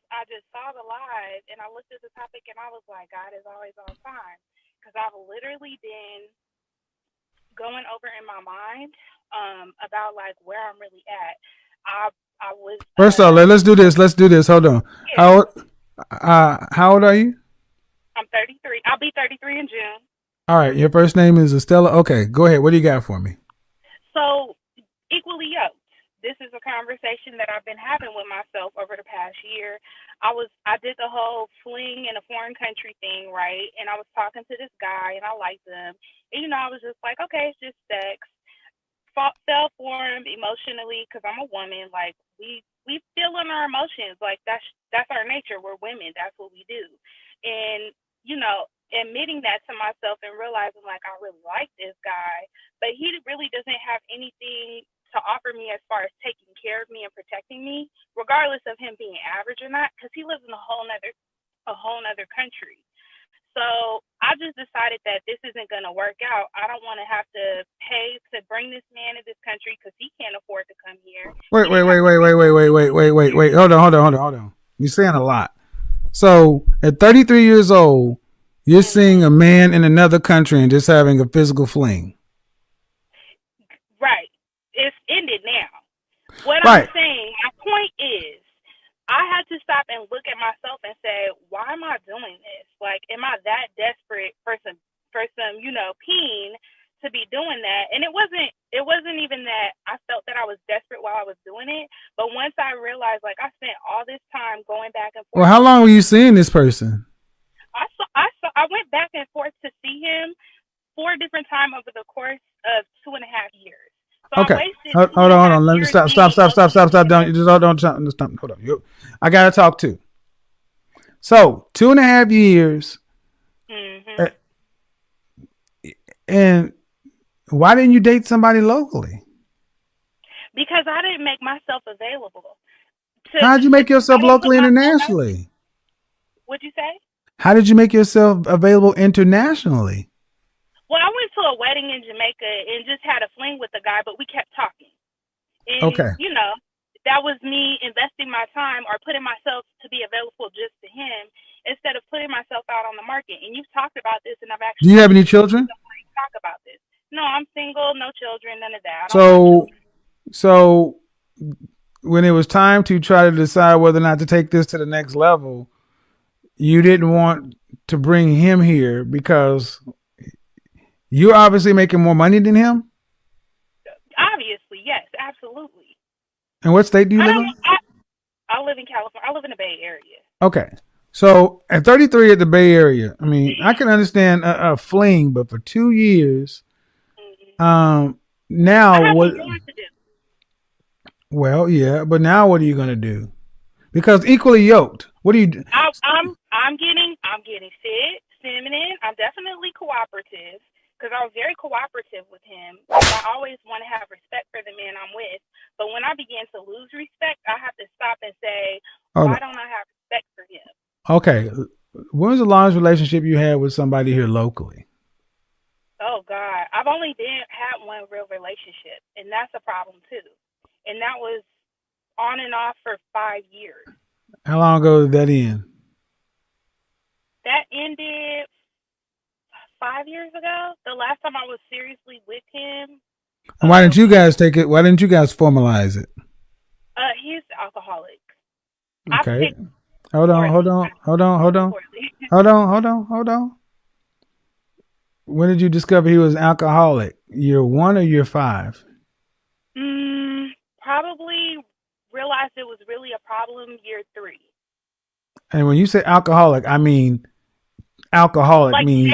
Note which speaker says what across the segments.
Speaker 1: I just saw the live and I looked at the topic and I was like, God is always on time, because I've literally been going over in my mind about like where I'm really at. I was
Speaker 2: First off, let's do this. Let's do this. Hold on.
Speaker 1: yeah,
Speaker 2: How old are you?
Speaker 1: I'm 33. I'll be 33 in June.
Speaker 2: All right. Your first name is Estella. Okay. Go ahead. What do you got for me?
Speaker 1: So equally yoked. This is a conversation that I've been having with myself over the past year. I did the whole fling in a foreign country thing, right? And I was talking to this guy and I liked him. And I was just like, okay, it's just sex. Fell for him emotionally because I'm a woman. Like we feel in our emotions. Like that's our nature. We're women. That's what we do. And admitting that to myself and realizing like I really like this guy, but he really doesn't have anything to offer me as far as taking care of me and protecting me, regardless of him being average or not, because he lives in a whole nother country. So I just decided that this isn't going to work out. I don't want to have to pay to bring this man to this country because he can't afford to come here. He
Speaker 2: Wait, wait,
Speaker 1: didn't
Speaker 2: wait,
Speaker 1: have
Speaker 2: wait,
Speaker 1: to
Speaker 2: wait,
Speaker 1: bring
Speaker 2: wait, wait, wait, wait, wait, wait. Hold on. You're saying a lot. So at 33 years old, you're seeing a man in another country and just having a physical fling.
Speaker 1: right. It's ended now. What I'm
Speaker 2: Right.
Speaker 1: saying, my point is, I had to stop and look at myself and say, why am I doing this? Like, am I that desperate for some peen to be doing that? And it wasn't even that I felt that I was desperate while I was doing it. But once I realized, like, I spent all this time going back and
Speaker 2: Well,
Speaker 1: forth
Speaker 2: how
Speaker 1: to
Speaker 2: long
Speaker 1: see
Speaker 2: were you
Speaker 1: him.
Speaker 2: seeing this person?
Speaker 1: I went back and forth to see him 4 different times over the course of 2.5 years. So I
Speaker 2: Okay.
Speaker 1: wasted
Speaker 2: Hold,
Speaker 1: two
Speaker 2: hold
Speaker 1: and a
Speaker 2: on, hold
Speaker 1: half
Speaker 2: on. Let me
Speaker 1: years
Speaker 2: stop,
Speaker 1: being
Speaker 2: stop, stop, stop, stop,
Speaker 1: emotionally
Speaker 2: stop. Don't you just hold on, stop. Hold on. I gotta talk too. So 2.5 years, uh,
Speaker 1: hmm
Speaker 2: and why didn't you date somebody locally?
Speaker 1: because I didn't make myself available
Speaker 2: How'd you
Speaker 1: to
Speaker 2: make
Speaker 1: I
Speaker 2: yourself
Speaker 1: don't put
Speaker 2: locally
Speaker 1: myself out.
Speaker 2: internationally?
Speaker 1: What'd you say?
Speaker 2: How did you make yourself available internationally?
Speaker 1: Well, I went to a wedding in Jamaica and just had a fling with the guy, but we kept talking. And,
Speaker 2: Okay.
Speaker 1: that was me investing my time or putting myself to be available just to him instead of putting myself out on the market. And you've talked about this, and I've
Speaker 2: Do you
Speaker 1: actually
Speaker 2: have any
Speaker 1: listened to
Speaker 2: children?
Speaker 1: somebody talk about this. No, I'm single, no children, none of that. I don't want
Speaker 2: So,
Speaker 1: children.
Speaker 2: so when it was time to try to decide whether or not to take this to the next level, you didn't want to bring him here because you're obviously making more money than him.
Speaker 1: Obviously, yes, absolutely.
Speaker 2: And what state do you
Speaker 1: I
Speaker 2: live
Speaker 1: don't
Speaker 2: in?
Speaker 1: know. I live in California. I live in the Bay Area.
Speaker 2: Okay. So at 33 at the Bay Area, I mean, I can understand a fling, but for 2 years,
Speaker 1: hmm
Speaker 2: um,
Speaker 1: I
Speaker 2: now
Speaker 1: have
Speaker 2: what?
Speaker 1: more to do.
Speaker 2: Well, yeah, but now what are you gonna do? Because equally yoked. What do you do?
Speaker 1: I'm getting fit, feminine. I'm definitely cooperative because I was very cooperative with him because I always want to have respect for the man I'm with. But when I begin to lose respect, I have to stop and say,
Speaker 2: Hold
Speaker 1: why
Speaker 2: on.
Speaker 1: don't I have respect for him?
Speaker 2: Okay. When was the longest relationship you had with somebody here locally?
Speaker 1: Oh God, I've only been had one real relationship, and that's a problem too. And that was on and off for 5 years.
Speaker 2: How long ago did that end?
Speaker 1: That ended 5 years ago. The last time I was seriously with him,
Speaker 2: And why didn't you
Speaker 1: was
Speaker 2: guys take it? Why didn't you guys formalize it?
Speaker 1: he's alcoholic. I
Speaker 2: Okay.
Speaker 1: picked
Speaker 2: Hold on, hold
Speaker 1: poorly.
Speaker 2: on,
Speaker 1: I
Speaker 2: hold on, hold on,
Speaker 1: poorly.
Speaker 2: hold on. When did you discover he was an alcoholic? Year one or year five?
Speaker 1: Probably realized it was really a problem year 3.
Speaker 2: And when you say alcoholic, I mean alcoholic
Speaker 1: Like
Speaker 2: means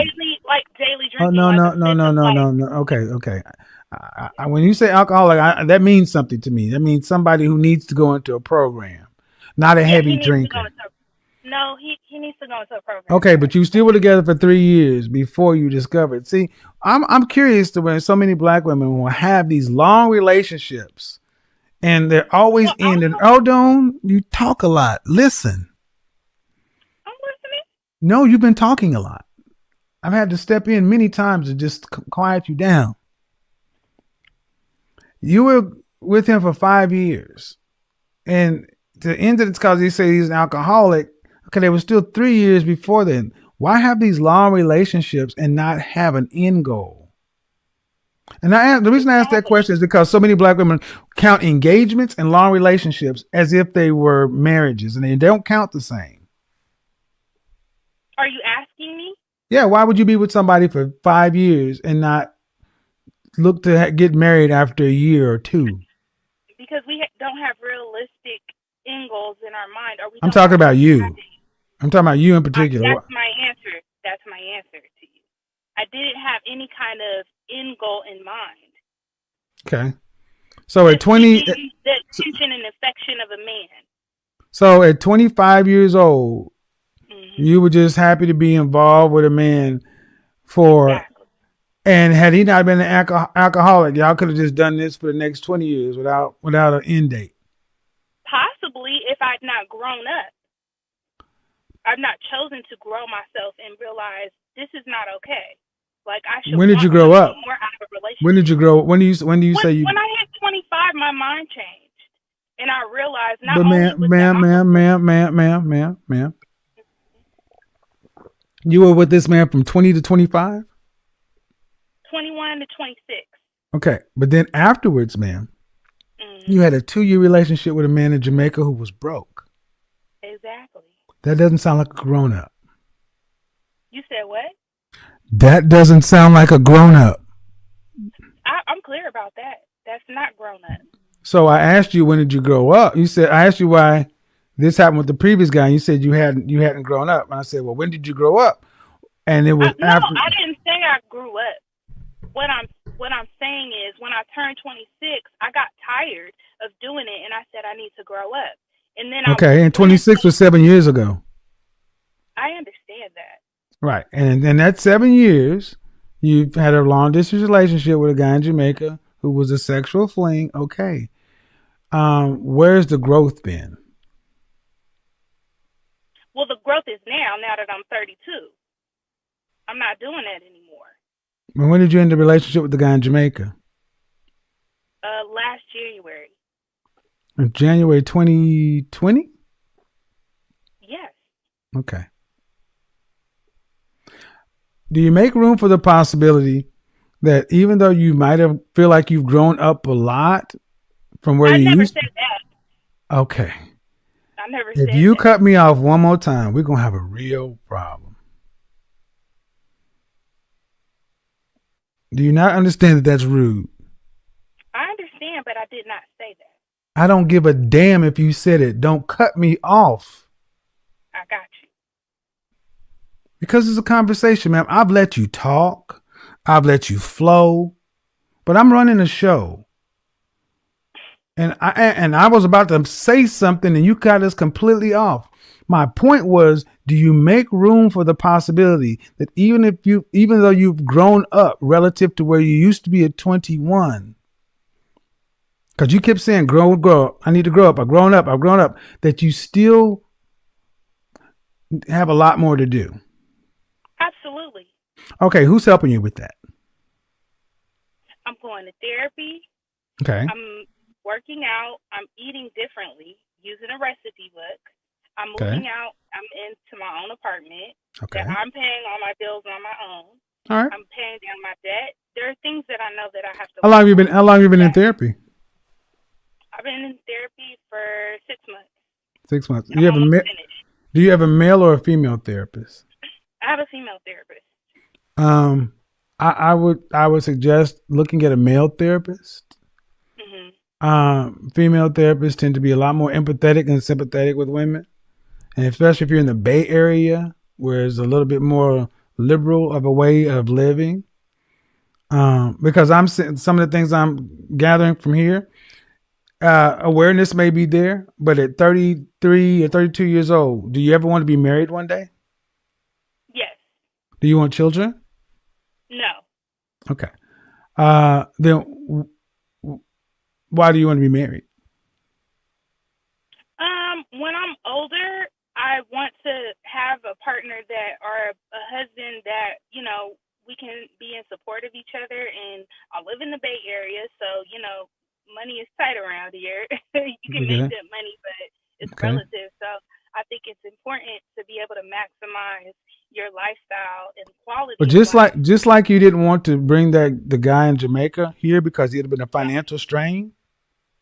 Speaker 1: daily
Speaker 2: oh
Speaker 1: drinking,
Speaker 2: no
Speaker 1: like a
Speaker 2: no no
Speaker 1: fifth
Speaker 2: no
Speaker 1: of
Speaker 2: no
Speaker 1: like.
Speaker 2: no no. Okay, okay. When you say alcoholic, that means something to me. That means somebody who needs to go into a program, not a
Speaker 1: Yeah,
Speaker 2: heavy
Speaker 1: he needs to go
Speaker 2: drinker.
Speaker 1: into. No, he needs to go into a program.
Speaker 2: Okay,
Speaker 1: Yes.
Speaker 2: but you still were together for 3 years before you discovered. See, I'm curious to when so many black women will have these long relationships and they're always
Speaker 1: Well,
Speaker 2: ending. Oh, don't you talk a lot? Listen,
Speaker 1: I'm listening.
Speaker 2: no, you've been talking a lot. I've had to step in many times to just quiet you down. You were with him for 5 years, and the end of it's because he said he's an alcoholic. Okay, there was still 3 years before then. Why have these long relationships and not have an end goal? And the reason I ask that question is because so many black women count engagements and long relationships as if they were marriages, and they don't count the same.
Speaker 1: Are you asking me?
Speaker 2: Yeah, why would you be with somebody for 5 years and not look to get married after a year or two?
Speaker 1: Because we don't have realistic end goals in our mind, or we
Speaker 2: I'm
Speaker 1: don't
Speaker 2: talking about
Speaker 1: actually have
Speaker 2: you.
Speaker 1: it.
Speaker 2: I'm talking about you in particular.
Speaker 1: That's my answer. That's my answer to you. I didn't have any kind of end goal in mind.
Speaker 2: Okay. So at 20,
Speaker 1: the attention and affection of a man.
Speaker 2: So at 25 years old, you were just happy to be involved with a man for,
Speaker 1: exactly.
Speaker 2: And had he not been an alcoholic, y'all could have just done this for the next 20 years without an end date.
Speaker 1: Possibly, if I'd not grown up. I've not chosen to grow myself and realize this is not okay. Like I should.
Speaker 2: When did you grow up?
Speaker 1: More out of a relationship.
Speaker 2: When did you grow? When do you say you?
Speaker 1: When I hit 25, my mind changed, and I realized not
Speaker 2: but
Speaker 1: only
Speaker 2: ma'am, you were with this man from 20 to 25.
Speaker 1: 21 to 26.
Speaker 2: Okay, but then afterwards, ma'am, you had a 2-year relationship with a man in Jamaica who was broke.
Speaker 1: Exactly.
Speaker 2: That doesn't sound like a grown up.
Speaker 1: You said what?
Speaker 2: That doesn't sound like a grown up.
Speaker 1: I'm clear about that. That's not grown up.
Speaker 2: So I asked you, when did you grow up? You said, I asked you why this happened with the previous guy. And you said you hadn't grown up. And I said, well, when did you grow up? And it was after.
Speaker 1: No, I didn't say I grew up. What I'm saying is, when I turned 26, I got tired of doing it, and I said I need to grow up. And then
Speaker 2: and 26 was 7 years ago.
Speaker 1: I understand that.
Speaker 2: Right, and in that 7 years, you've had a long distance relationship with a guy in Jamaica who was a sexual fling. Okay, where's the growth been?
Speaker 1: Well, the growth is now that I'm 32. I'm not doing that anymore.
Speaker 2: And when did you end the relationship with the guy in Jamaica?
Speaker 1: Last January.
Speaker 2: In January 2020?
Speaker 1: Yes.
Speaker 2: Okay. Do you make room for the possibility that even though you might have feel like you've grown up a lot from where you used to? I
Speaker 1: never said that.
Speaker 2: Okay.
Speaker 1: I never said that.
Speaker 2: If you cut me off one more time, we're going to have a real problem. Do you not understand that that's rude?
Speaker 1: I understand, but I did not say that.
Speaker 2: I don't give a damn if you said it. Don't cut me off.
Speaker 1: I got you.
Speaker 2: Because it's a conversation, ma'am. I've let you talk. I've let you flow. But I'm running a show. And I was about to say something and you cut us completely off. My point was, do you make room for the possibility that even though you've grown up relative to where you used to be at 21, because you kept saying, grow up, I need to grow up, I've grown up, that you still have a lot more to do?
Speaker 1: Absolutely.
Speaker 2: Okay, who's helping you with that?
Speaker 1: I'm going to therapy.
Speaker 2: Okay.
Speaker 1: I'm working out. I'm eating differently, using a recipe book. I'm moving out. I'm into my own apartment.
Speaker 2: Okay.
Speaker 1: I'm paying all my bills on my own.
Speaker 2: All right.
Speaker 1: I'm paying down my debt. There are things that I know that I have to.
Speaker 2: How long have you been in therapy?
Speaker 1: I've been in therapy for 6 months.
Speaker 2: 6 months. Do you have a male or a female therapist?
Speaker 1: I have a female therapist.
Speaker 2: I would suggest looking at a male therapist. Mm-hmm. Female therapists tend to be a lot more empathetic and sympathetic with women, and especially if you're in the Bay Area, where it's a little bit more liberal of a way of living. Because some of the things I'm gathering from here, awareness may be there, but at 33 or 32 years old, do you ever want to be married one day?
Speaker 1: Yes.
Speaker 2: Do you want children?
Speaker 1: No.
Speaker 2: Okay. Then why do you want to be married?
Speaker 1: When I'm older, I want to have a partner or a husband that, we can be in support of each other. And I live in the Bay Area, so, money is tight around here. You can make good money, but It's
Speaker 2: Okay.
Speaker 1: relative. So I think it's important to be able to maximize your lifestyle and
Speaker 2: But
Speaker 1: quality of life.
Speaker 2: just like you didn't want to bring the guy in Jamaica here because he'd have been a
Speaker 1: Yeah,
Speaker 2: financial strain,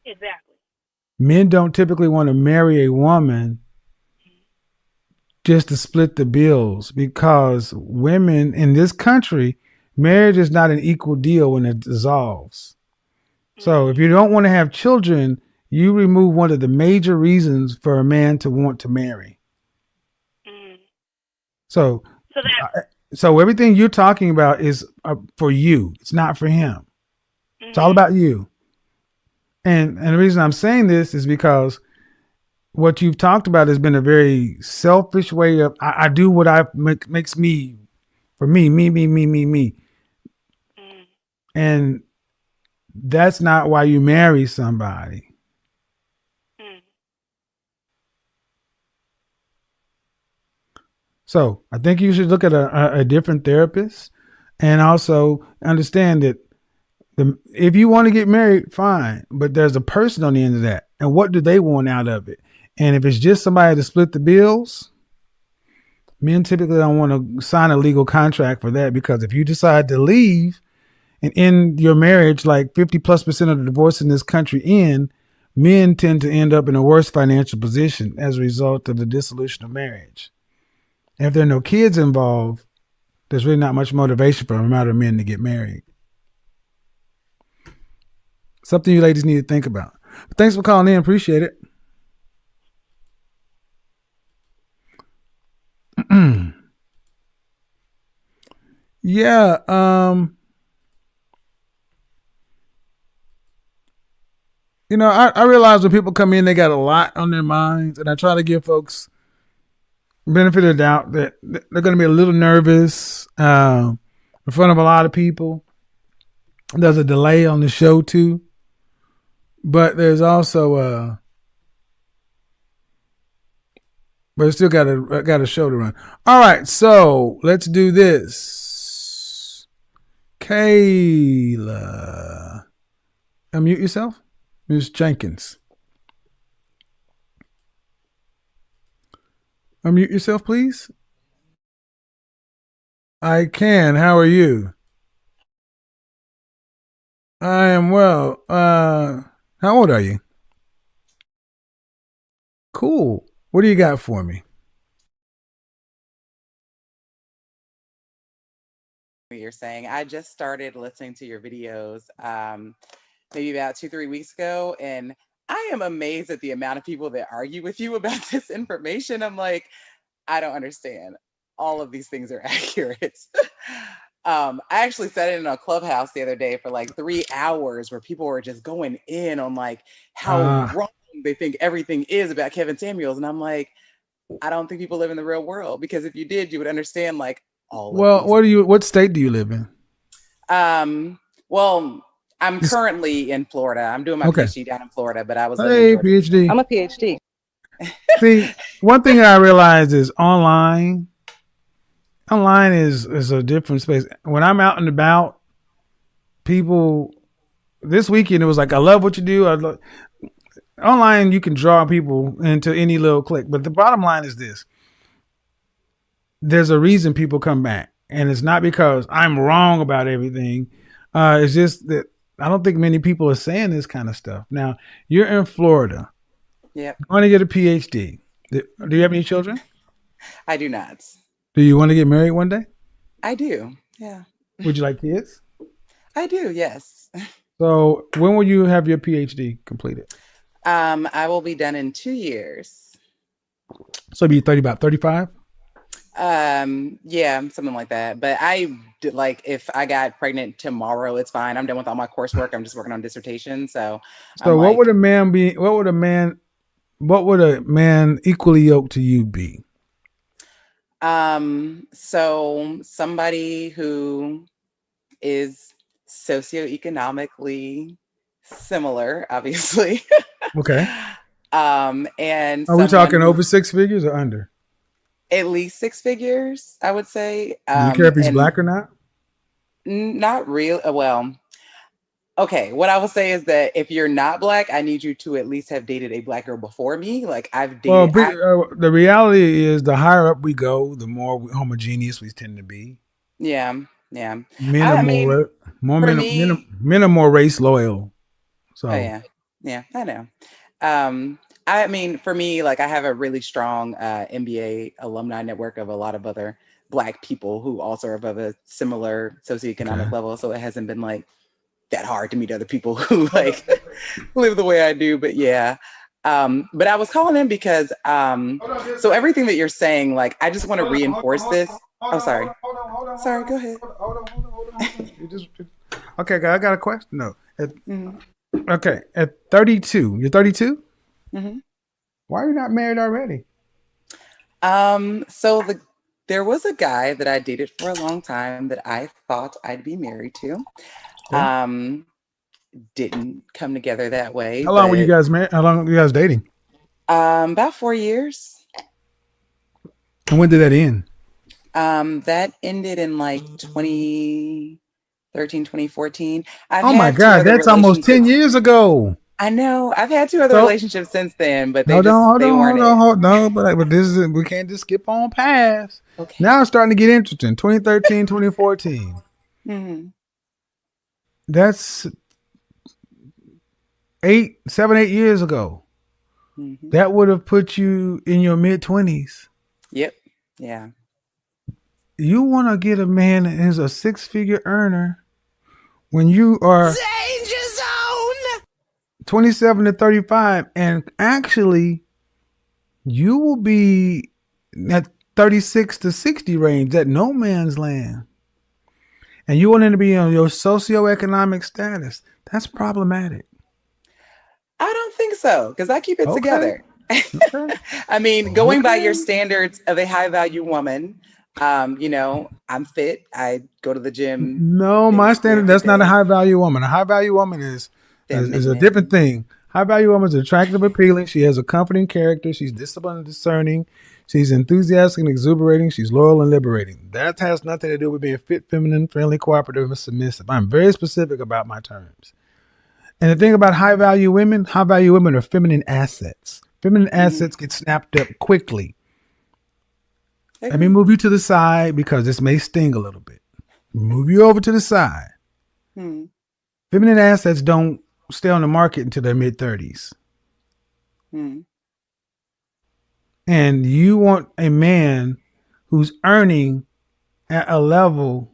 Speaker 1: exactly.
Speaker 2: men don't typically want to marry a woman just to split the bills because women in this country, marriage is not an equal deal when it dissolves. So if
Speaker 1: Mm-hmm.
Speaker 2: you don't want to have children, you remove one of the major reasons for a man to want to marry.
Speaker 1: Mm-hmm.
Speaker 2: So,
Speaker 1: So that.
Speaker 2: uh, so everything you're talking about is for you. It's not for him. It's all
Speaker 1: Mm-hmm.
Speaker 2: about you. And the reason I'm saying this is because what you've talked about has been a very selfish way of I do what makes me for me,
Speaker 1: Mm-hmm.
Speaker 2: and that's not why you marry somebody.
Speaker 1: Mm-hmm.
Speaker 2: So I think you should look at a different therapist, and also understand that if you want to get married, fine, but there's a person on the end of that, and what do they want out of it? And if it's just somebody to split the bills, men typically don't want to sign a legal contract for that because if you decide to leave and end your marriage, like 50+% of the divorce in this country end, men tend to end up in a worse financial position as a result of the dissolution of marriage. And if there are no kids involved, there's really not much motivation for a amount of men to get married. Something you ladies need to think about. But thanks for calling in. Appreciate it. Yeah. I realize when people come in, they got a lot on their minds, and I try to give folks benefit of the doubt that they're going to be a little nervous in front of a lot of people. There's a delay on the show too, but there's also but it's still got a show to run. All right, so let's do this. Kayla, unmute yourself, Ms. Jenkins. Unmute yourself, please. I can. How are you? I am well. How old are you? Cool. What do you got for me?
Speaker 3: You're saying I just started listening to your videos maybe about 2-3 weeks ago, and I am amazed at the amount of people that argue with you about this information. I'm like, I don't understand. All of these things are accurate. I actually sat in a clubhouse the other day for like 3 hours where people were just going in on like how
Speaker 2: Uh,
Speaker 3: wrong they think everything is about Kevin Samuels. And I'm like, I don't think people live in the real world, because if you did, you would understand like all of
Speaker 2: well,
Speaker 3: these.
Speaker 2: what state do you live in?
Speaker 3: Well, I'm
Speaker 2: Just,
Speaker 3: currently in Florida. I'm doing my
Speaker 2: okay.
Speaker 3: PhD down in Florida, but I was living in
Speaker 2: Hey,
Speaker 3: Georgia.
Speaker 2: PhD.
Speaker 4: I'm a PhD.
Speaker 2: See, one thing I realized is online. Online is a different space. When I'm out and about, people. This weekend it was like, I love what you do. Online, you can draw people into any little click. But the bottom line is this: there's a reason people come back, and it's not because I'm wrong about everything. It's just that I don't think many people are saying this kind of stuff. Now, you're in Florida.
Speaker 3: Yep.
Speaker 2: You want to get a PhD. Do you have any children?
Speaker 3: I do not.
Speaker 2: Do you want to get married one day?
Speaker 3: I do. Yeah.
Speaker 2: Would you like kids?
Speaker 3: I do. Yes.
Speaker 2: So when will you have your PhD completed?
Speaker 3: I will be done in 2 years.
Speaker 2: So be 30, about 35?
Speaker 3: Yeah, something like that. But like if I got pregnant tomorrow, it's fine. I'm done with all my coursework. I'm just working on dissertation. So I'm
Speaker 2: So what
Speaker 3: like,
Speaker 2: would a man be? What would a man equally yoked to you be?
Speaker 3: so somebody who is socioeconomically similar, obviously.
Speaker 2: Okay.
Speaker 3: And
Speaker 2: Are we
Speaker 3: someone
Speaker 2: talking
Speaker 3: who
Speaker 2: over 6 figures or under?
Speaker 3: at least 6 figures, I would say.
Speaker 2: Do you care if he's
Speaker 3: And
Speaker 2: black or not?
Speaker 3: not real. Well, Okay, what I will say is that if you're not Black, I need you to at least have dated a Black girl before me. Like I've
Speaker 2: Well,
Speaker 3: dated, I
Speaker 2: the reality is the higher up we go, the more homogeneous we tend to be.
Speaker 3: yeah, yeah.
Speaker 2: Men are
Speaker 3: I mean,
Speaker 2: more
Speaker 3: for
Speaker 2: men,
Speaker 3: me,
Speaker 2: men are more race loyal.
Speaker 3: oh
Speaker 2: So
Speaker 3: yeah, yeah, I know. I mean, for me, like I have a really strong MBA alumni network of a lot of other Black people who also are above a similar
Speaker 2: okay.
Speaker 3: socioeconomic level. So it hasn't been like that hard to meet other people who like live the way I do. But yeah. But I was calling in because so everything that you're saying, like I just want to reinforce this. Oh, sorry. Sorry, go ahead.
Speaker 2: You just okay. I got a question. No.
Speaker 3: hmm
Speaker 2: Okay. At 32, you're 32.
Speaker 3: hmm
Speaker 2: Why are you not married already?
Speaker 3: So there was a guy that I dated for a long time that I thought I'd be married to.
Speaker 2: Okay.
Speaker 3: Um, didn't come together that way,
Speaker 2: How long were you
Speaker 3: but
Speaker 2: guys married? How long were you guys dating?
Speaker 3: about 4 years.
Speaker 2: And when did that end?
Speaker 3: That ended in like 2013, 2014. I've
Speaker 2: Oh my
Speaker 3: had two
Speaker 2: God,
Speaker 3: other
Speaker 2: that's almost 10
Speaker 3: relationships.
Speaker 2: years ago.
Speaker 3: I know I've had two other
Speaker 2: So
Speaker 3: relationships since then, but
Speaker 2: hold on, hold
Speaker 3: they
Speaker 2: on,
Speaker 3: weren't
Speaker 2: hold on,
Speaker 3: it.
Speaker 2: hold no, but this is we can't just skip on past.
Speaker 3: Okay.
Speaker 2: Now it's starting to get interesting. 2013, 2014.
Speaker 3: hmm
Speaker 2: That's 8 7 8 years ago.
Speaker 3: hmm
Speaker 2: That would have put you in your mid 20s.
Speaker 3: Yep. Yeah.
Speaker 2: You want to get a man that is a 6 figure earner when you are
Speaker 4: Danger Zone!
Speaker 2: 27 to 35, and actually you will be at 36 to 60 range at no man's land. And you want him to be on your socioeconomic status. That's problematic.
Speaker 3: I don't think so because I keep it
Speaker 2: Okay.
Speaker 3: together.
Speaker 2: Okay.
Speaker 3: I mean, going by your
Speaker 2: Okay.
Speaker 3: standards of a high value woman, I'm fit. I go to the gym
Speaker 2: No, my
Speaker 3: basically
Speaker 2: standard,
Speaker 3: every
Speaker 2: that's not a
Speaker 3: day.
Speaker 2: high value woman. A high value woman is a different
Speaker 3: Feminine.
Speaker 2: thing. High value woman is attractive, appealing. She has a comforting character. She's disciplined and discerning. She's enthusiastic and exuberating. She's loyal and liberating. That has nothing to do with being fit, feminine, friendly, cooperative, and submissive. I'm very specific about my terms. And the thing about high value women are feminine assets. Feminine
Speaker 3: Mm,
Speaker 2: assets get snapped up quickly. Let me
Speaker 3: agree.
Speaker 2: move you to the side because this may sting a little bit. Move you over to the side.
Speaker 3: Mm,
Speaker 2: Feminine assets don't stay on the market until their mid 30s.
Speaker 3: mm,
Speaker 2: And you want a man who's earning at a level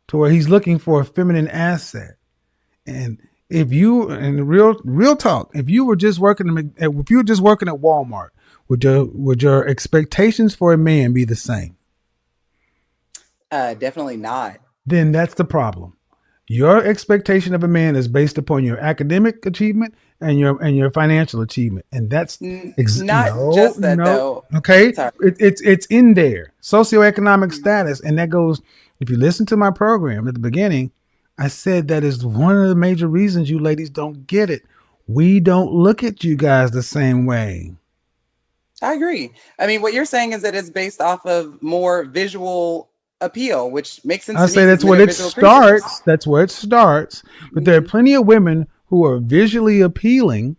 Speaker 2: to where he's looking for a feminine asset. And if you, and real talk, if you were just working at Walmart, would your expectations for a man be the same?
Speaker 3: definitely not.
Speaker 2: Then that's the problem. Your expectation of a man is based upon your academic achievement and your financial achievement, and that's
Speaker 3: Not
Speaker 2: no,
Speaker 3: just that
Speaker 2: no.
Speaker 3: though.
Speaker 2: Okay,
Speaker 3: Sorry.
Speaker 2: it's in there. Socioeconomic
Speaker 3: Mm,
Speaker 2: status, and that goes. If you listen to my program at the beginning, I said that is one of the major reasons you ladies don't get it. We don't look at you guys the same way.
Speaker 3: I agree. I mean, what you're saying is that it's based off of more visual appeal, which makes sense
Speaker 2: I
Speaker 3: to me
Speaker 2: say
Speaker 3: because
Speaker 2: that's
Speaker 3: men
Speaker 2: what
Speaker 3: are
Speaker 2: it
Speaker 3: visual creatures.
Speaker 2: starts. That's where it starts. But there are
Speaker 3: hmm
Speaker 2: plenty of women who are visually appealing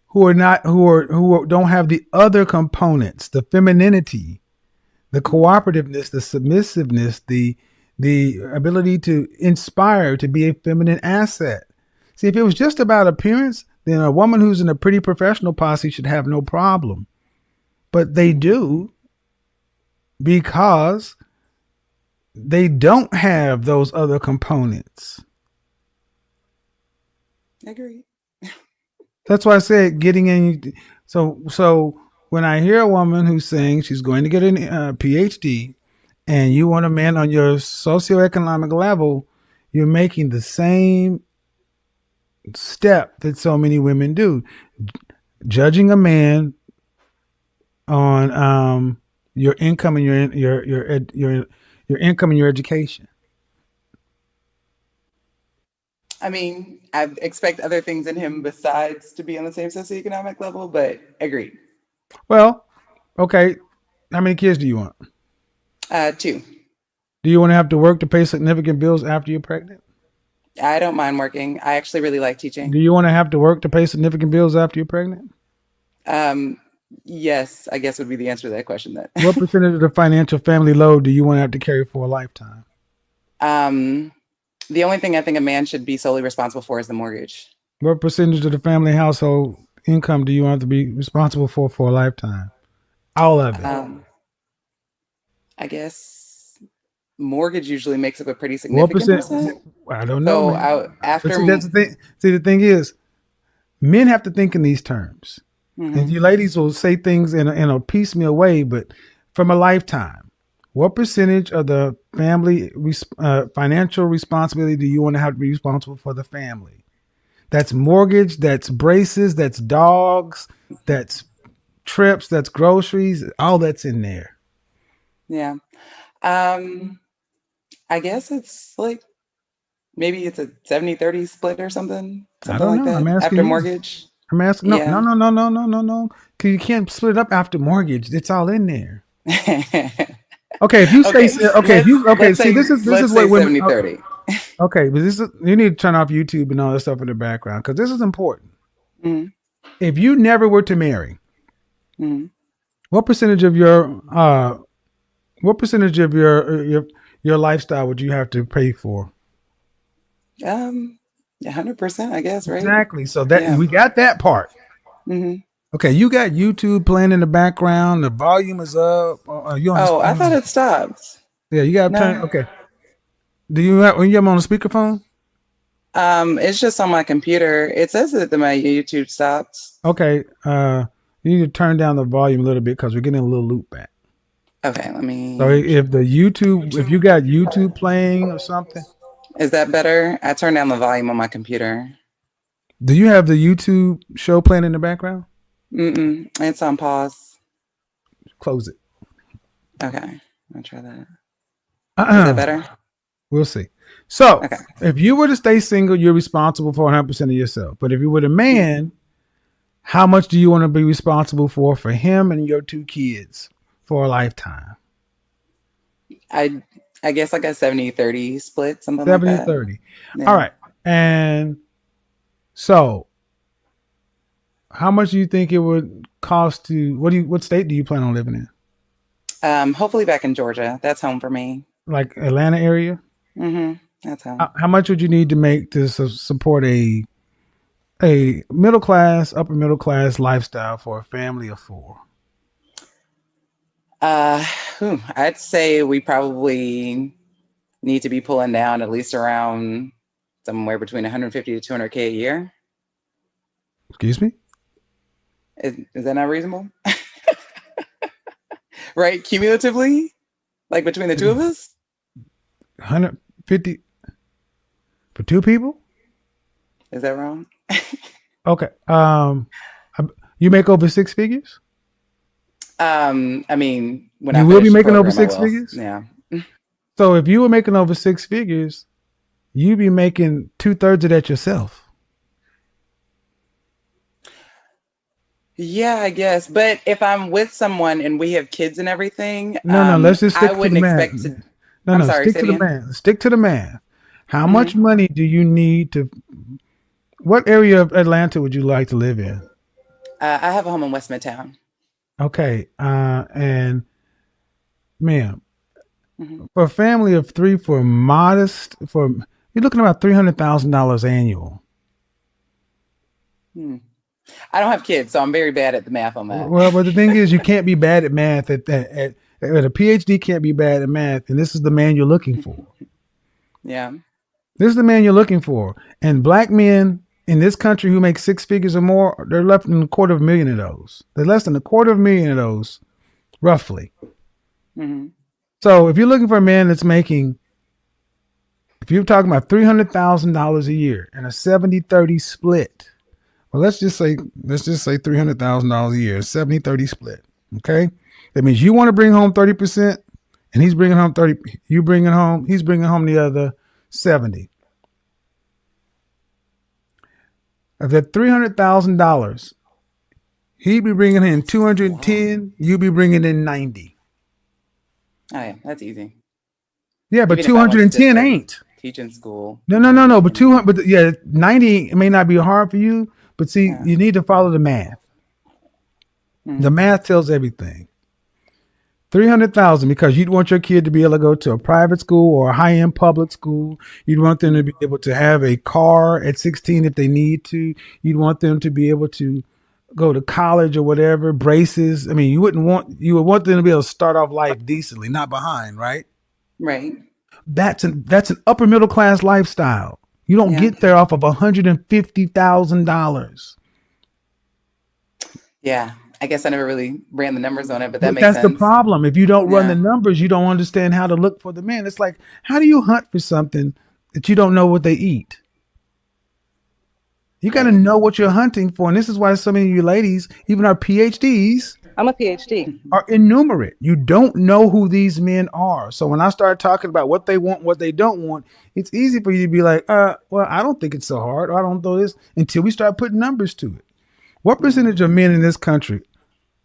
Speaker 2: who are not who don't have the other components, the femininity, the cooperativeness, the submissiveness, the ability to inspire, to be a feminine asset. See, if it was just about appearance, then a woman who's in a pretty professional posse should have no problem. But they
Speaker 3: hmm
Speaker 2: do because they don't have those other components.
Speaker 3: I agree.
Speaker 2: That's why I said getting in. So when I hear a woman who's saying she's going to get a PhD, and you want a man on your socioeconomic level, you're making the same step that so many women do, judging a man on your income and your income and your education.
Speaker 3: I mean, I expect other things in him besides to be on the same socioeconomic level, but agreed.
Speaker 2: Well, okay, how many kids do you want?
Speaker 3: Two.
Speaker 2: Do you want to have to work to pay significant bills after you're pregnant?
Speaker 3: I don't mind working. I actually really like
Speaker 2: Do
Speaker 3: teaching.
Speaker 2: you want to have to work to pay significant bills after you're pregnant?
Speaker 3: Yes, I guess would be the answer to that question then.
Speaker 2: What percentage of the financial family load do you want to have to carry for a lifetime?
Speaker 3: The only thing I think a man should be solely responsible for is the mortgage.
Speaker 2: What percentage of the family household income do you want to be responsible for a lifetime? All of it.
Speaker 3: I guess mortgage usually makes up a pretty
Speaker 2: What
Speaker 3: significant
Speaker 2: percent?
Speaker 3: percent.
Speaker 2: I don't know,
Speaker 3: So
Speaker 2: man. But
Speaker 3: after,
Speaker 2: see, that's the thing. See, the thing is, men have to think in these terms, and you ladies will say things in a piecemeal way, but from a lifetime. What percentage of the family financial responsibility do you want to have to be responsible for the family? That's mortgage, that's braces, that's dogs, that's trips, that's groceries, all that's in there.
Speaker 3: yeah. I guess it's like maybe it's a 70-30 split or something
Speaker 2: I don't
Speaker 3: like
Speaker 2: know. I'm
Speaker 3: that
Speaker 2: asking
Speaker 3: after
Speaker 2: you.
Speaker 3: mortgage.
Speaker 2: I'm asking. No, no,
Speaker 3: Yeah.
Speaker 2: no, no, no, no, no, no. Because you can't split it up after mortgage. It's all in there. Okay, if you say
Speaker 3: Okay,
Speaker 2: okay, if you okay,
Speaker 3: let's
Speaker 2: see
Speaker 3: say
Speaker 2: this is
Speaker 3: let's
Speaker 2: what
Speaker 3: say
Speaker 2: women
Speaker 3: 70-30.
Speaker 2: okay, but this is you need to turn off YouTube and all that stuff in the background because this is important.
Speaker 3: Mhm,
Speaker 2: If you never were to marry,
Speaker 3: mhm.
Speaker 2: what percentage of your lifestyle would you have to pay for?
Speaker 3: 100%, I guess, right?
Speaker 2: Exactly. So that
Speaker 3: Yeah.
Speaker 2: we got that part.
Speaker 3: hmm
Speaker 2: Okay, you got YouTube playing in the background. The volume is up. You on
Speaker 3: Oh, I thought
Speaker 2: the
Speaker 3: it stopped.
Speaker 2: yeah? You got to turn.
Speaker 3: No.
Speaker 2: Okay. Do you have when you have 'em on a speakerphone?
Speaker 3: It's just on my computer. It says that my YouTube stopped.
Speaker 2: Okay. You need to turn down the volume a little bit because we're getting a little loop back.
Speaker 3: Okay, let
Speaker 2: So
Speaker 3: me.
Speaker 2: if you got YouTube playing or something,
Speaker 3: Is that better? I turned down the volume on my computer.
Speaker 2: do you have the YouTube show playing in the background?
Speaker 3: It's on pause.
Speaker 2: Close it.
Speaker 3: Okay, I'll try that. Is that better?
Speaker 2: We'll see. So
Speaker 3: Okay.
Speaker 2: if you were to stay single, you're responsible for 100% of yourself. But if you were a man, how much do you want to be responsible for him and your two kids for a lifetime?
Speaker 3: I I guess like a 70-30 split, something like
Speaker 2: 70
Speaker 3: that.
Speaker 2: 30. All
Speaker 3: Yeah.
Speaker 2: right. And so how much do you think it would cost to what state do you plan on living in?
Speaker 3: Hopefully back in Georgia. That's home for me.
Speaker 2: Like Atlanta area?
Speaker 3: That's home.
Speaker 2: How much would you need to make to support a middle class, upper middle class lifestyle for a family of four?
Speaker 3: I'd say we probably need to be pulling down at least around somewhere between 150 to 200K a year.
Speaker 2: Excuse me?
Speaker 3: Is that not reasonable? Right? Cumulatively? Like between the two of us?
Speaker 2: 150 for two people?
Speaker 3: Is that wrong?
Speaker 2: Okay. You make over six figures?
Speaker 3: I mean, when
Speaker 2: You
Speaker 3: I
Speaker 2: will be
Speaker 3: finish the
Speaker 2: making over
Speaker 3: program, I
Speaker 2: six
Speaker 3: will.
Speaker 2: figures?
Speaker 3: Yeah.
Speaker 2: So if you were making over six figures, you'd be making 2/3 of that yourself.
Speaker 3: Yeah, I guess. But if I'm with someone and we have kids and everything,
Speaker 2: No, let's just
Speaker 3: I
Speaker 2: stick to the
Speaker 3: wouldn't
Speaker 2: math.
Speaker 3: expect to.
Speaker 2: No,
Speaker 3: I'm
Speaker 2: no,
Speaker 3: sorry,
Speaker 2: stick
Speaker 3: say
Speaker 2: to
Speaker 3: it
Speaker 2: the
Speaker 3: again.
Speaker 2: math. Stick to the math. How
Speaker 3: hmm
Speaker 2: much money do you need to? What area of Atlanta would you like to live in?
Speaker 3: I have a home in West Midtown.
Speaker 2: Okay, and ma'am,
Speaker 3: hmm
Speaker 2: for a family of three, you're looking about $300,000 annual.
Speaker 3: Hmm. I don't have kids, so I'm very bad at the math on that.
Speaker 2: Well, but the thing is, you can't be bad at math. At a PhD can't be bad at math, and this is the man you're looking for.
Speaker 3: Yeah.
Speaker 2: This is the man you're looking for. And black men in this country who make six figures or more, they're less than a quarter of a million of those. They're less than a quarter of a million of those, roughly.
Speaker 3: hmm
Speaker 2: So if you're looking for a man that's making, if you're talking about $300,000 a year and a 70-30 split, well, let's just say $300,000 a year, 70-30 split. Okay. That means you want to bring home 30% and he's bringing home 30, he's bringing home the other 70. Of that $300,000, he'd be bringing in 210. You'd be bringing in 90.
Speaker 3: Oh yeah, that's easy.
Speaker 2: Yeah, but
Speaker 3: Even if I went to
Speaker 2: 210
Speaker 3: district.
Speaker 2: ain't.
Speaker 3: teach in school.
Speaker 2: No. But 200, but yeah, 90 it may not be hard for you, but see, you need to follow the math. The math tells everything. 300,000 because you'd want your kid to be able to go to a private school or a high-end public school. You'd want them to be able to have a car at 16 if they need to. You'd want them to be able to go to college or whatever, braces. I mean, you would want them to be able to start off life decently, not behind, right?
Speaker 3: Right.
Speaker 2: That's an upper middle class lifestyle. You don't get there off of $150,000.
Speaker 3: Yeah. I guess I never really ran the numbers on it, but makes
Speaker 2: sense. That's the problem. If you don't run the numbers, you don't understand how to look for the man. It's like, how do you hunt for something that you don't know what they eat? You got to know what you're hunting for. And this is why so many of you ladies, even our PhDs,
Speaker 5: I'm a PhD,
Speaker 2: are innumerate. You don't know who these men are. So when I start talking about what they want, what they don't want, it's easy for you to be like, well, I don't think it's so hard. Or I don't know this, until we start putting numbers to it. What percentage of men in this country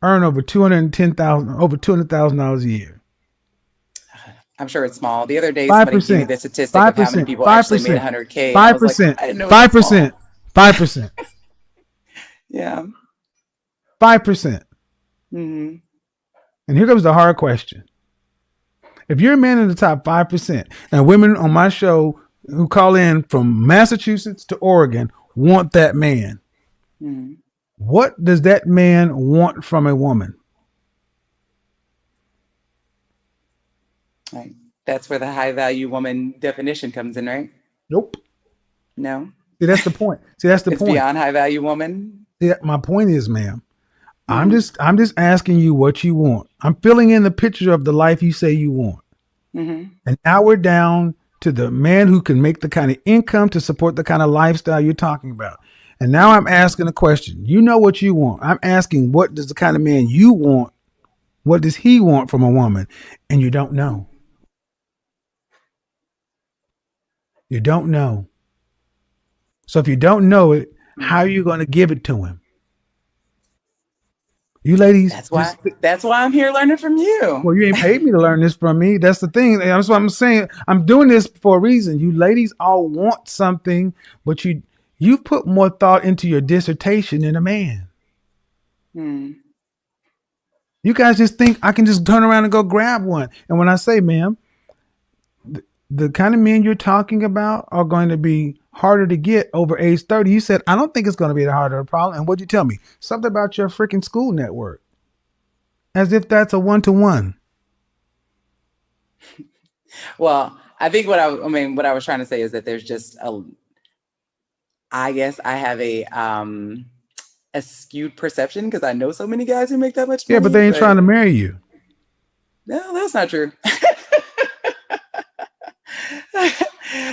Speaker 2: earn over $200,000 a year?
Speaker 3: I'm sure it's small. The other day, somebody gave me the statistic of how many people actually made 100K.
Speaker 2: 5%. 5%.
Speaker 3: Yeah.
Speaker 2: 5%. And here comes the hard question. If you're a man in the top 5%, and women on my show who call in from Massachusetts to Oregon want that man, what does that man want from a woman?
Speaker 3: Right. That's where the high value woman definition comes in, right?
Speaker 2: Nope.
Speaker 3: No.
Speaker 2: See, that's the point. It's
Speaker 3: beyond high value woman.
Speaker 2: Yeah, my point is, ma'am, I'm just asking you what you want. I'm filling in the picture of the life you say you want. And now we're down to the man who can make the kind of income to support the kind of lifestyle you're talking about. And now I'm asking a question. You know what you want. I'm asking, what does the kind of man you want? What does he want from a woman? And you don't know. You don't know. So if you don't know it, how are you going to give it to him? You ladies.
Speaker 3: That's why I'm here learning from you.
Speaker 2: Well, you ain't paid me to learn this from me. That's the thing. That's what I'm saying. I'm doing this for a reason. You ladies all want something, but you've put more thought into your dissertation than a man. You guys just think I can just turn around and go grab one. And when I say, ma'am, the kind of men you're talking about are going to be harder to get over age 30. You said, I don't think it's going to be that hard of a problem. And what'd you tell me? Something about your freaking school network. As if that's a one-to-one.
Speaker 3: Well, I think what I was trying to say is that there's just I guess I have a skewed perception because I know so many guys who make that much money.
Speaker 2: Yeah, but they ain't trying to marry you.
Speaker 3: No, that's not true.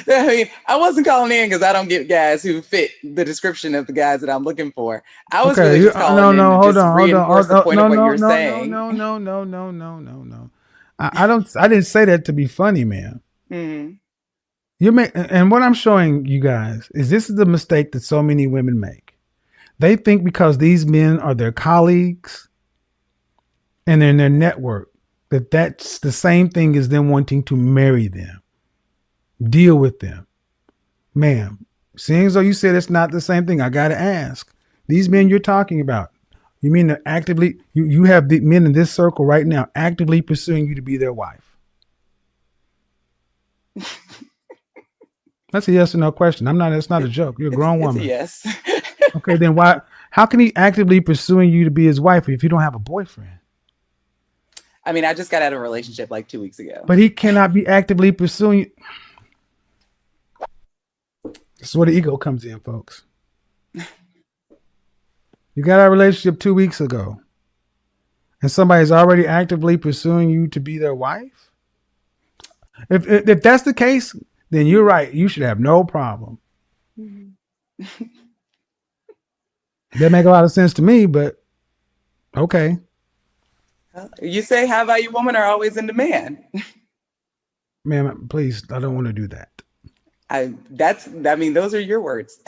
Speaker 3: I mean, I wasn't calling in because I don't get guys who fit the description of the guys that I'm looking for. I was really just calling in to just reinforce the point of what you're saying.
Speaker 2: No. I didn't say that to be funny, man. And what I'm showing you guys is this is the mistake that so many women make. They think because these men are their colleagues and they're in their network, that that's the same thing as them wanting to marry them, deal with them. Ma'am, seeing as though you said it's not the same thing, I got to ask. These men you're talking about, you mean they're actively, you have the men in this circle right now actively pursuing you to be their wife? That's a yes or no question. It's not a joke. You're a grown woman.
Speaker 3: Yes.
Speaker 2: Okay, then how can he actively pursuing you to be his wife if you don't have a boyfriend?
Speaker 3: I mean, I just got out of a relationship like 2 weeks ago.
Speaker 2: But he cannot be actively pursuing you. This is where the ego comes in, folks. You got out of a relationship 2 weeks ago, and somebody's already actively pursuing you to be their wife? If that's the case, then you're right. You should have no problem. That make a lot of sense to me, but okay.
Speaker 3: You say high value women are always in demand.
Speaker 2: Ma'am, please, I don't want to do that.
Speaker 3: Those are your words.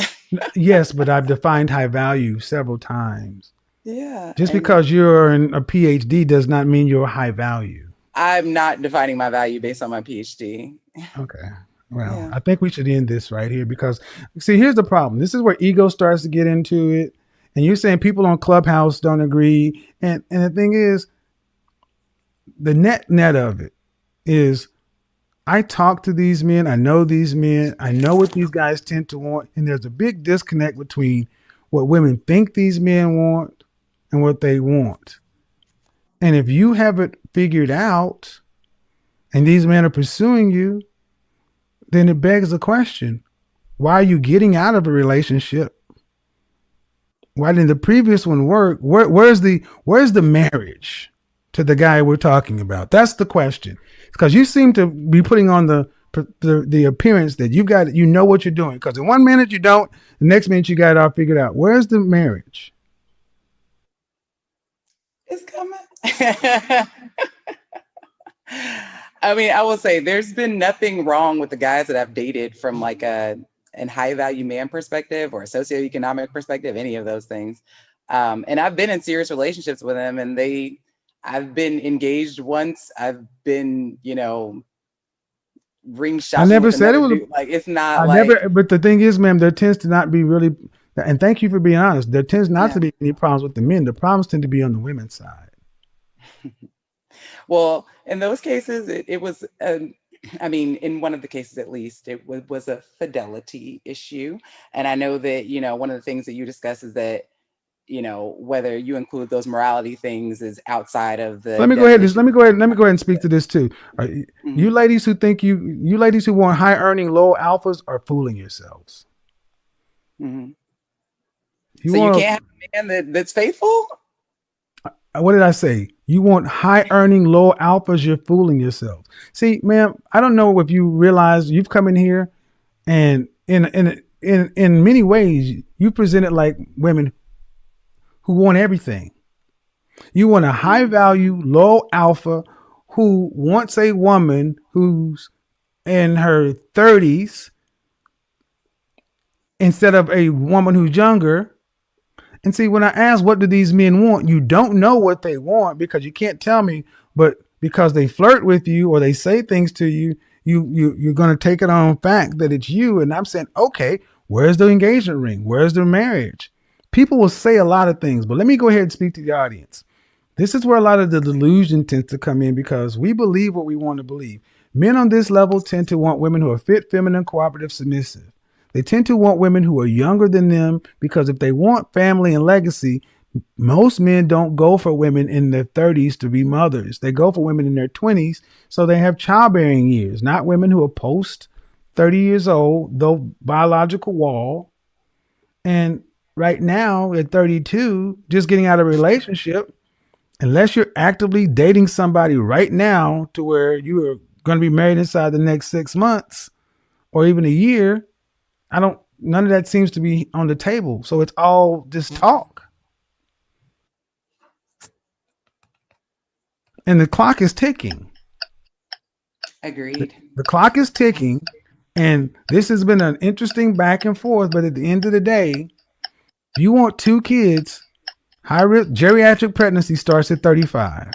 Speaker 2: Yes, but I've defined high value several times.
Speaker 3: Yeah.
Speaker 2: Just because you're a PhD does not mean you're high value.
Speaker 3: I'm not defining my value based on my PhD.
Speaker 2: Okay. Well,
Speaker 3: Yeah.
Speaker 2: I think we should end this right here because, see, here's the problem. This is where ego starts to get into it. And you're saying people on Clubhouse don't agree. And the thing is, the net of it is I talk to these men. I know these men. I know what these guys tend to want. And there's a big disconnect between what women think these men want and what they want. And if you have it figured out and these men are pursuing you, then it begs the question, why are you getting out of a relationship? Why didn't the previous one work? Where's the marriage to the guy we're talking about? That's the question. Because you seem to be putting on the appearance that you know what you're doing. Because in 1 minute you don't, the next minute you got it all figured out. Where's the marriage?
Speaker 3: It's coming. I mean, I will say there's been nothing wrong with the guys that I've dated from like an high value man perspective or a socioeconomic perspective, any of those things. And I've been in serious relationships with them, and I've been engaged once. I've been, ring shopping.
Speaker 2: I never said it was
Speaker 3: like, it's not
Speaker 2: but the thing is, ma'am, there tends to not be really, and thank you for being honest, there tends not to be any problems with the men. The problems tend to be on the women's side.
Speaker 3: Well, in those cases, it was, in one of the cases, at least, it was a fidelity issue. And I know that, one of the things that you discuss is that, whether you include those morality things is outside of the.
Speaker 2: Let me go ahead and speak to this too. You ladies who think you ladies who want high earning, low alphas are fooling yourselves.
Speaker 3: Mm-hmm. You can't have a man that's faithful?
Speaker 2: What did I say? You want high earning, low alphas, you're fooling yourself. See, ma'am, I don't know if you realize you've come in here and in many ways you presented like women who want everything. You want a high value, low alpha who wants a woman who's in her 30s instead of a woman who's younger. And see, when I ask, what do these men want? You don't know what they want because you can't tell me, but because they flirt with you or they say things to you, you're going to take it on fact that it's you. And I'm saying, okay, where's the engagement ring? Where's the marriage? People will say a lot of things, but let me go ahead and speak to the audience. This is where a lot of the delusion tends to come in because we believe what we want to believe. Men on this level tend to want women who are fit, feminine, cooperative, submissive. They tend to want women who are younger than them because if they want family and legacy, most men don't go for women in their 30s to be mothers. They go for women in their 20s so they have childbearing years, not women who are post 30 years old, though biological wall. And right now at 32, just getting out of a relationship, unless you're actively dating somebody right now to where you are going to be married inside the next 6 months or even a year, none of that seems to be on the table. So it's all just talk. And the clock is ticking.
Speaker 3: Agreed.
Speaker 2: The clock is ticking. And this has been an interesting back and forth. But at the end of the day, if you want 2 kids, high risk geriatric pregnancy starts at 35.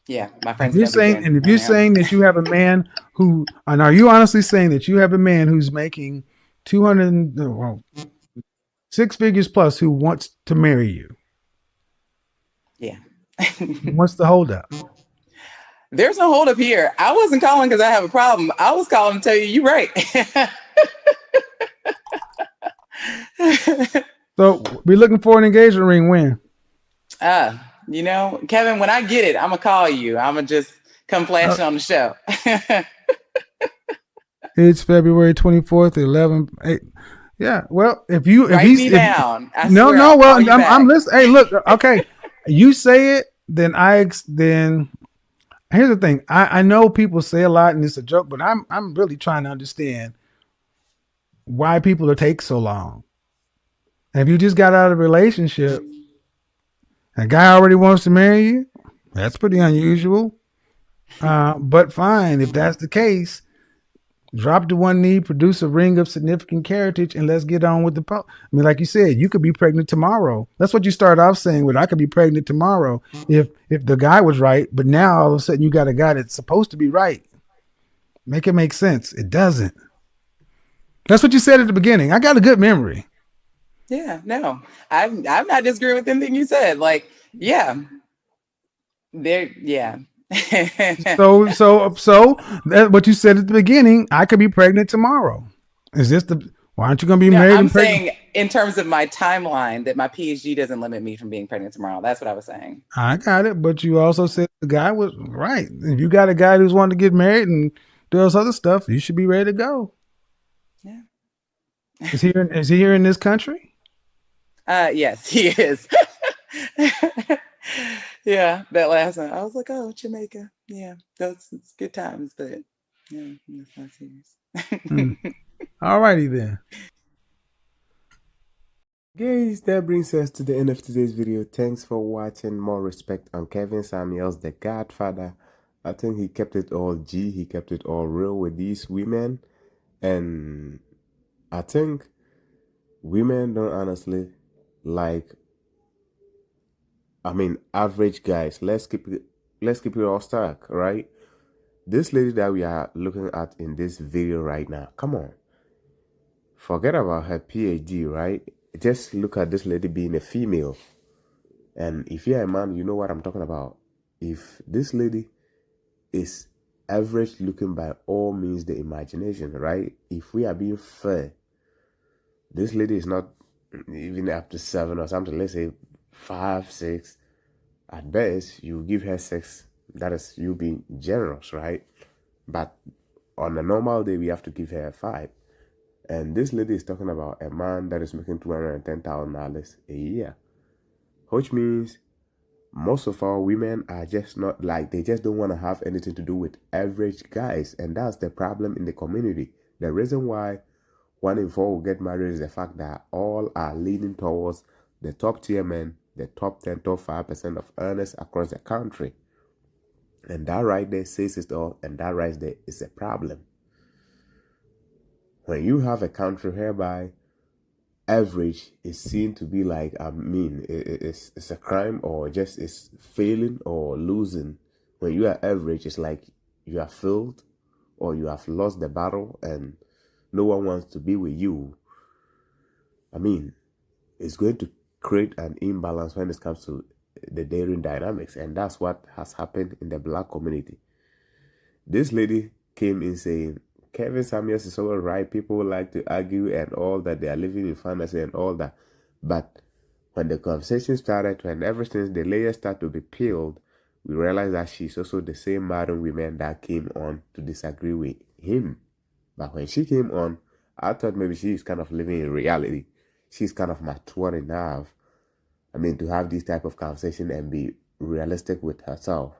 Speaker 3: Yeah, my friends.
Speaker 2: If you're saying that you have a man who, and are you honestly saying that you have a man who's making 6 figures plus who wants to marry you?
Speaker 3: Yeah.
Speaker 2: What's the holdup?
Speaker 3: There's no holdup here. I wasn't calling because I have a problem. I was calling to tell you you're right.
Speaker 2: So we're looking for an engagement ring when?
Speaker 3: Kevin, when I get it, I'm going to call you. I'm going to just come flashing on the show.
Speaker 2: It's February 24th, 11. 8. Yeah. Well, if
Speaker 3: write me down.
Speaker 2: I'm listening. Hey, look. Okay, you say it, then here's the thing. I know people say a lot, and it's a joke, but I'm really trying to understand why people take so long. And if you just got out of a relationship, and a guy already wants to marry you, that's pretty unusual. But fine, if that's the case. Drop to one knee, produce a ring of significant carriage, and let's get on with the like you said, you could be pregnant tomorrow. That's what you started off saying with, I could be pregnant tomorrow if the guy was right, but now all of a sudden you got a guy that's supposed to be right. Make it make sense. It doesn't. That's what you said at the beginning. I got a good memory.
Speaker 3: Yeah, no, I'm not disagreeing with anything you said. Like, yeah, there, yeah.
Speaker 2: So that what you said at the beginning. I could be pregnant tomorrow. Is this the? Why aren't you going to be
Speaker 3: No,
Speaker 2: married
Speaker 3: I'm
Speaker 2: and pregnant?
Speaker 3: saying in terms of my timeline that my PhD doesn't limit me from being pregnant tomorrow. That's what I was saying.
Speaker 2: I got it, but you also said the guy was right. If you got a guy who's wanting to get married and do this other stuff, you should be ready to go.
Speaker 3: Yeah.
Speaker 2: Is he here in this country?
Speaker 3: Yes, he is. Yeah, that last one. I was like, oh, Jamaica. Yeah, it's good times, but yeah, it's not serious.
Speaker 2: All righty then.
Speaker 5: Guys, that brings us to the end of today's video. Thanks for watching. More respect on Kevin Samuels, the Godfather. I think he kept it all G. He kept it all real with these women. And I think women don't honestly like, average guys. Let's keep it all stark, right? This lady that we are looking at in this video right now, come on. Forget about her PhD, right? Just look at this lady being a female. And if you're a man, you know what I'm talking about. If this lady is average looking by all means the imagination, right? If we are being fair, this lady is not even up to 7 or something. Let's say 5, 6. At best, you give her 6. That is you being generous, right? But on a normal day, we have to give her a 5. And this lady is talking about a man that is making $210,000 a year, which means most of our women are just not like, they just don't want to have anything to do with average guys. And that's the problem in the community. The reason why 1 in 4 will get married is the fact that all are leaning towards the top tier men, the top 10, top 5% of earners across the country. And that right there says it all, and that right there is a problem. When you have a country whereby average is seen to be like, it's a crime, or just is failing or losing. When you are average, it's like you are failed or you have lost the battle and no one wants to be with you. It's going to create an imbalance when it comes to the dating dynamics, and that's what has happened in the black community. This lady came in saying, Kevin Samuels is all right. People like to argue and all that. They are living in fantasy and all that. But when the conversation started, when everything, the layers start to be peeled, we realized that she's also the same modern woman that came on to disagree with him. But when she came on, I thought maybe she's kind of living in reality. She's kind of mature enough, to have this type of conversation and be realistic with herself.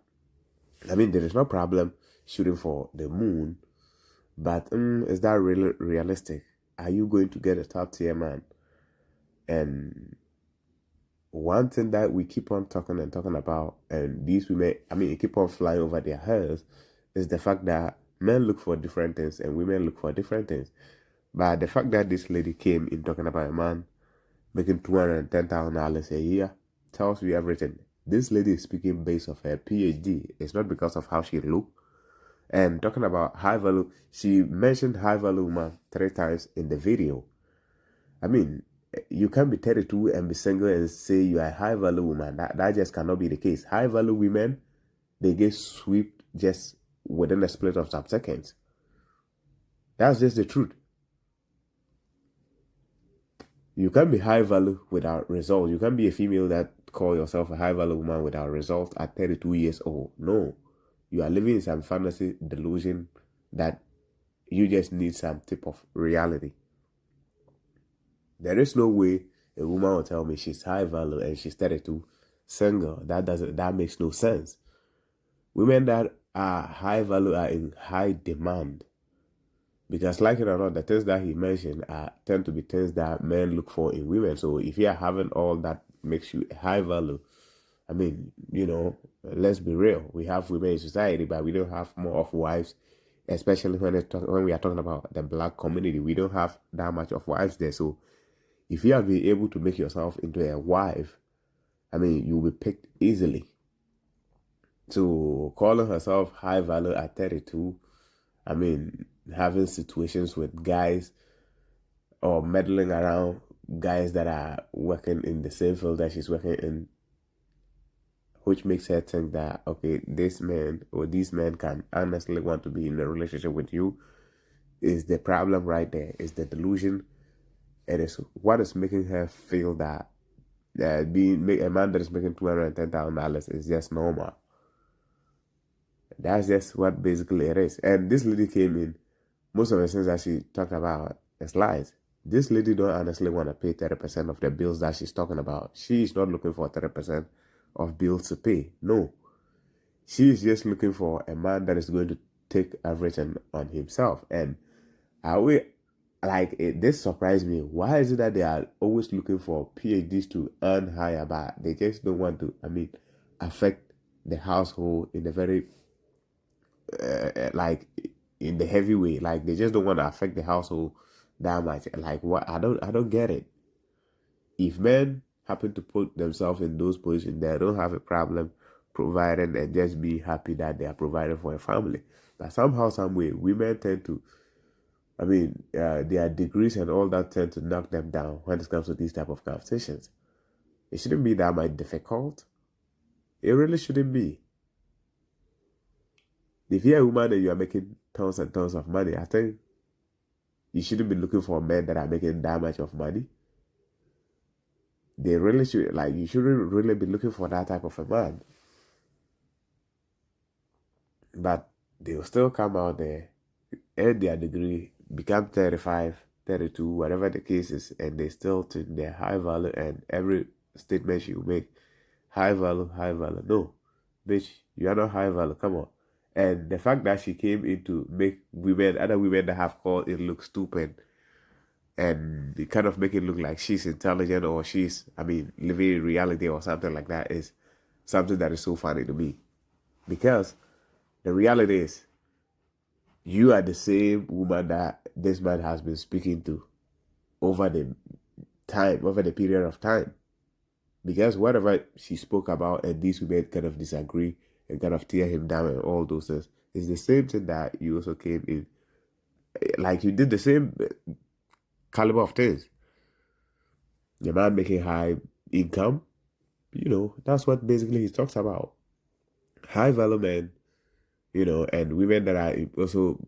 Speaker 5: There is no problem shooting for the moon, but is that really realistic? Are you going to get a top tier man? And one thing that we keep on talking about, and these women, it keep on flying over their heads, is the fact that men look for different things and women look for different things. But the fact that this lady came in talking about a man making $210,000 a year tells you everything. This lady is speaking based off her PhD. It's not because of how she look. And talking about high value, she mentioned high value woman 3 times in the video. You can be 32 and be single and say you are a high value woman. That just cannot be the case. High value women, they get swept just within a split of some seconds. That's just the truth. You can be high value without results. You can be a female that call yourself a high value woman without results at 32 years old. No. You are living in some fantasy delusion that you just need some type of reality. There is no way a woman will tell me she's high value and she's 32, single. That makes no sense. Women that are high value are in high demand. Because like it or not, the things that he mentioned tend to be things that men look for in women. So if you are having all that makes you high value, let's be real. We have women in society, but we don't have more of wives, especially when we are talking about the black community. We don't have that much of wives there. So if you have been able to make yourself into a wife, you'll be picked easily. So calling herself high value at 32, having situations with guys or meddling around guys that are working in the same field that she's working in, which makes her think that, okay, this man or these men can honestly want to be in a relationship with you, is the problem right there. Is the delusion. And it's what is making her feel that being a man that is making $210,000 is just normal. That's just what basically it is. And this lady came in, most of the things that she talked about is lies. This lady don't honestly want to pay 30% of the bills that she's talking about. She is not looking for 30% of bills to pay. No. She is just looking for a man that is going to take everything on himself. And this surprised me. Why is it that they are always looking for PhDs to earn higher, but they just don't want to, affect the household in a very, in the heavy way. Like, they just don't want to affect the household that much. Like, what? I don't get it. If men happen to put themselves in those positions, they don't have a problem providing and just be happy that they are providing for a family. But somehow, some way, women tend to, their degrees and all that tend to knock them down when it comes to these type of conversations. It shouldn't be that much difficult. It really shouldn't be. If you're a woman and you are making tons and tons of money, I think you shouldn't be looking for men that are making that much of money. They really should, you shouldn't really be looking for that type of a man. But they'll still come out there, earn their degree, become 35, 32, whatever the case is, and they still think they're high value, and every statement you make, high value, high value. No, bitch, you are not high value, come on. And the fact that she came in to make other women that have called it look stupid, and they kind of make it look like she's intelligent or she's, living in reality or something like that, is something that is so funny to me. Because the reality is, you are the same woman that this man has been speaking to over the period of time. Because whatever she spoke about and these women kind of disagree and kind of tear him down and all those things, is the same thing that you also came in. Like, you did the same caliber of things. The man making high income, that's what basically he talks about. High value men, and women that are also,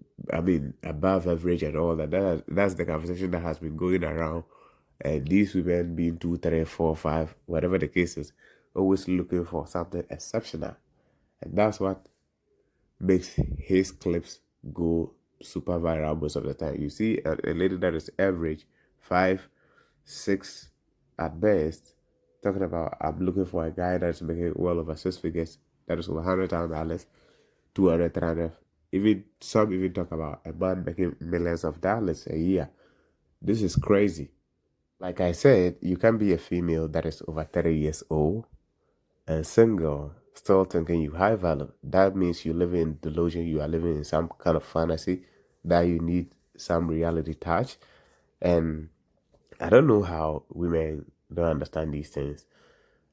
Speaker 5: above average and all that. That's the conversation that has been going around. And these women being 2, 3, 4, 5, whatever the case is, always looking for something exceptional. And that's what makes his clips go super viral most of the time. You see a lady that is average, 5, 6 at best, talking about, I'm looking for a guy that's making well over 6 figures, that is over $100,000, 200, 300. Some even talk about a man making millions of dollars a year. This is crazy. Like I said, you can be a female that is over 30 years old and single, still thinking you high value. That means you live in delusion, you are living in some kind of fantasy that you need some reality touch. And I don't know how women don't understand these things.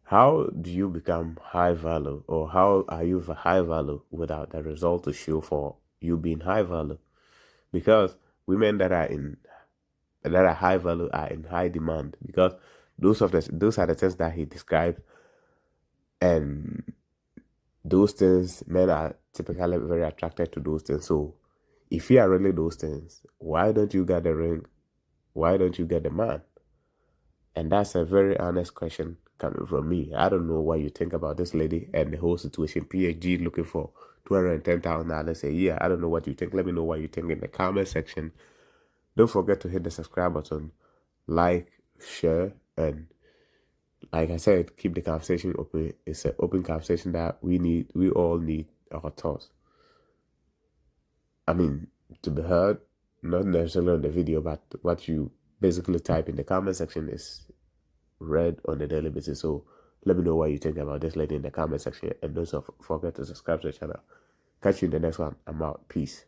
Speaker 5: How do you become high value, or how are you of a high value without the result to show for you being high value? Because women that are high value are in high demand, because those are the things that he described, and those things, men are typically very attracted to those things. So if you are really those things, why don't you get the ring? Why don't you get the man? And that's a very honest question coming from me. I don't know what you think about this lady and the whole situation. PhD looking for $210,000 a year. I don't know what you think. Let me know what you think in the comment section. Don't forget to hit the subscribe button, like, share, and like I said, keep the conversation open. It's an open conversation that we all need our thoughts. To be heard, not necessarily on the video, but what you basically type in the comment section is read on a daily basis. So let me know what you think about this lady in the comment section, and don't forget to subscribe to the channel. Catch you in the next one. I'm out. Peace.